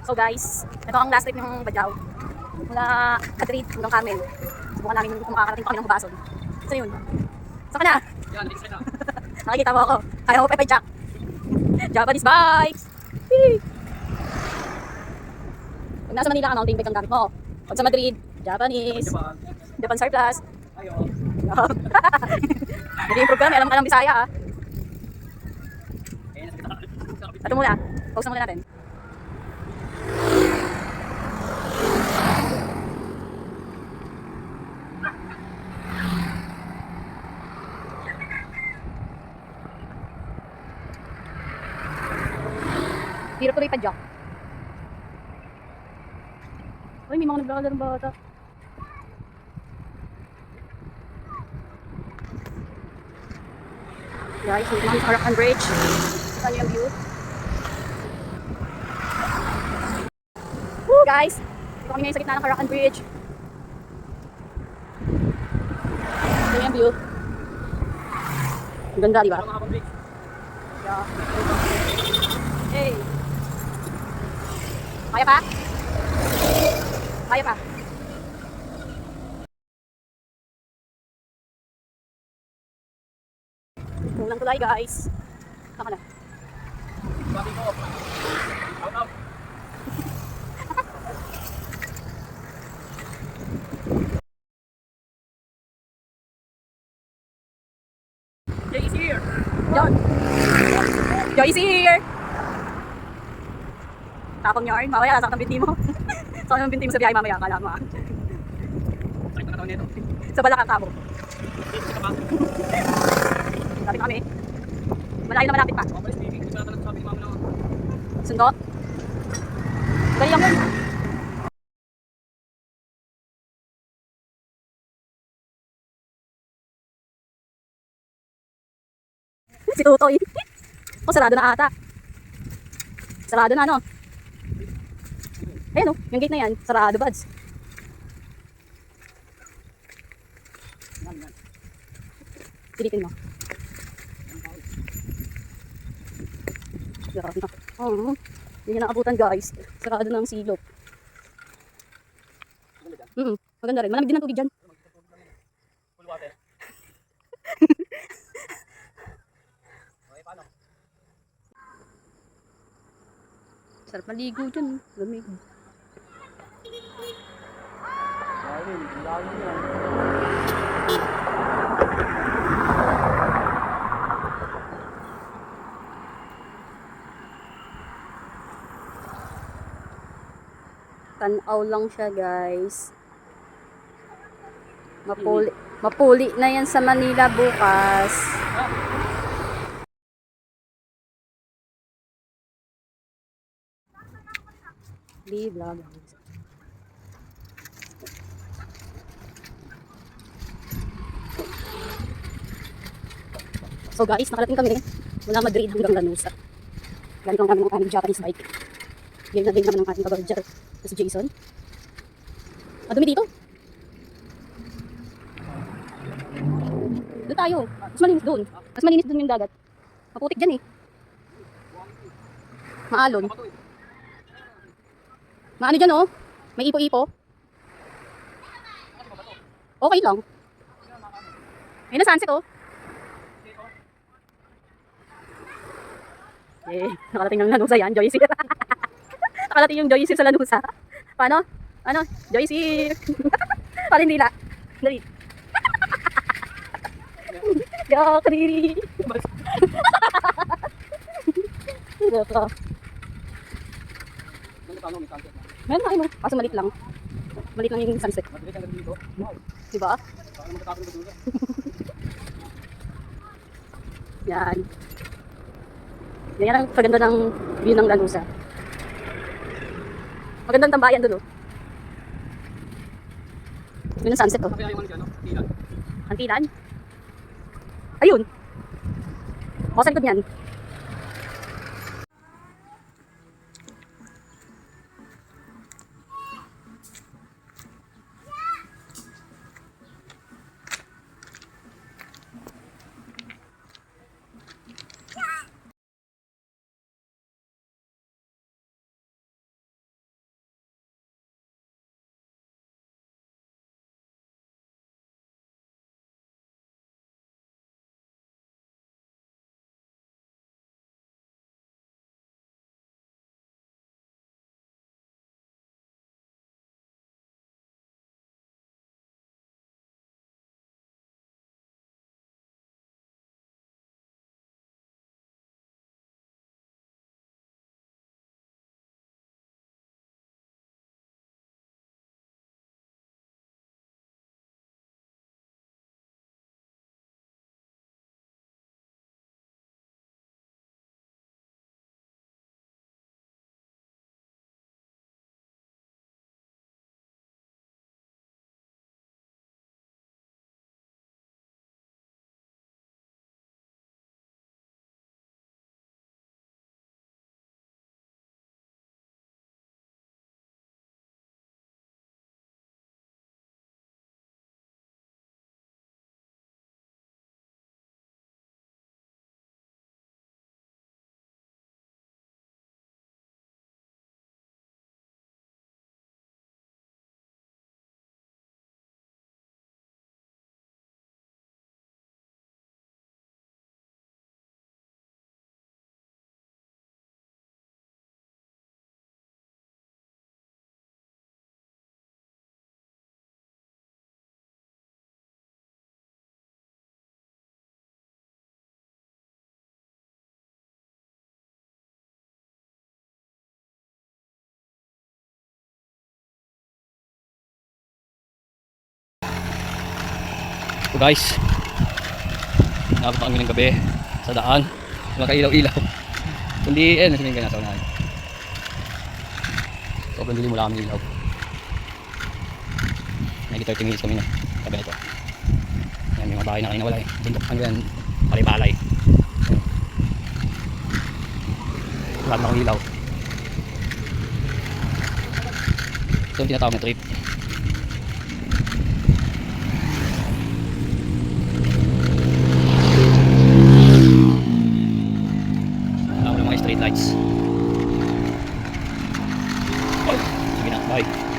So guys, ito ang last trip ng Badyaw. Mula Madrid hanggang Camel. Subukan namin kung makakarating pa kami ng Hubason. So yun. Saan ka na? Yan, next na. Nakikita mo ako. Kaya mo Pepe Jack. Japanese bikes! Whee! Pag nasa Manila ka, mountain bike ang gamit mo. Pag sa Madrid, Japanese. Japan surplus. Ayo. Nag-improve kami, alam ka ng Bisaya ah. Ayun, nakita. Ito muna, pause na muna natin. Hirap tuloy pa Jack. Uy, may mga naglalaro ng bata. Guys, may mga sa Harapan Bridge. Saan yung view? Woo, guys! Ito kami ngayon sa gitna ng Harapan Bridge. Ito yung view. Ang ganda, di ba? Yeah. Hey! Kaya pa? Kaya pa? Kulang tulay, guys. Saka na. Sabi ko. Out, out. Jay is here. Yon! Joy is here! Tapang yarn, mamaya nasaktan binti mo. Saka yung binti mo sa biyahe mamaya, kala mo ah. Sakit na katawan nito. Sa balakang kamo. Ito pa. Sabi kami. Malayo na malapit pa. Open speaking. Hindi pa natin sabi ni mama na. Sundo. Dali lang yun. Si Tutoy. O, sarado na ata. Sarado na, no? Ayan, oh. Yung gate na yan. Sarado, buds. Pilitin mo. Grabe na. Oh, hindi niya nakabutan, guys. Sarado na ang silog. Maganda rin. Malamig din ang tubig dyan. Full water. Okay, paano? Sarap maligo dyan. Lamig. Tanaw lang siya, guys. Mapuli na yan sa Manila bukas. Vlog. So guys, nakarating kami mula Madrid hanggang Lanusa. Ganito lang kami ng aming Japanese bike. Game na game naman ng ating kabarjar na si Jason. Madumi dito. Doon tayo. Mas malinis doon. Mas malinis doon yung dagat. Maputik dyan eh. Maalon. Maano dyan oh. May ipo-ipo. Okay lang. Ayun na sunset oh. Eh, nakarating ng Lanusa yan, Joyce. Nakarating yung Joyce sa Lanusa. Paano? Ano? Joyce. Parang hindi la. Dali. Yakri. Ito. Paano? May sunset na. Meron na kayo, kaso malit lang. Malit lang yung sunset. Madrid ang dito. Wow. Diba? Parang magkatapos na dito. Yan. Yan ang paganda ng view ng Lanusa. Magandang tambayan doon oh. Yun ang sunset oh. Kaya yung ano, tilan. Antilan. Ayun. O, saan ko niyan? So guys, nakapot na kami ng gabi sa daan. Makailaw-ilaw. Kundi nasa nga nasa unahan. Sobrang dilim, wala kami ilaw. May 30 minutes kami na tabi nito. Yan, may mga bahay na kanina wala eh. Bundok, ano yan, palay-palay. Wala na akong ilaw. Ito yung tinatawag na trip. Wala mga street lights. Oh, sige na, bye.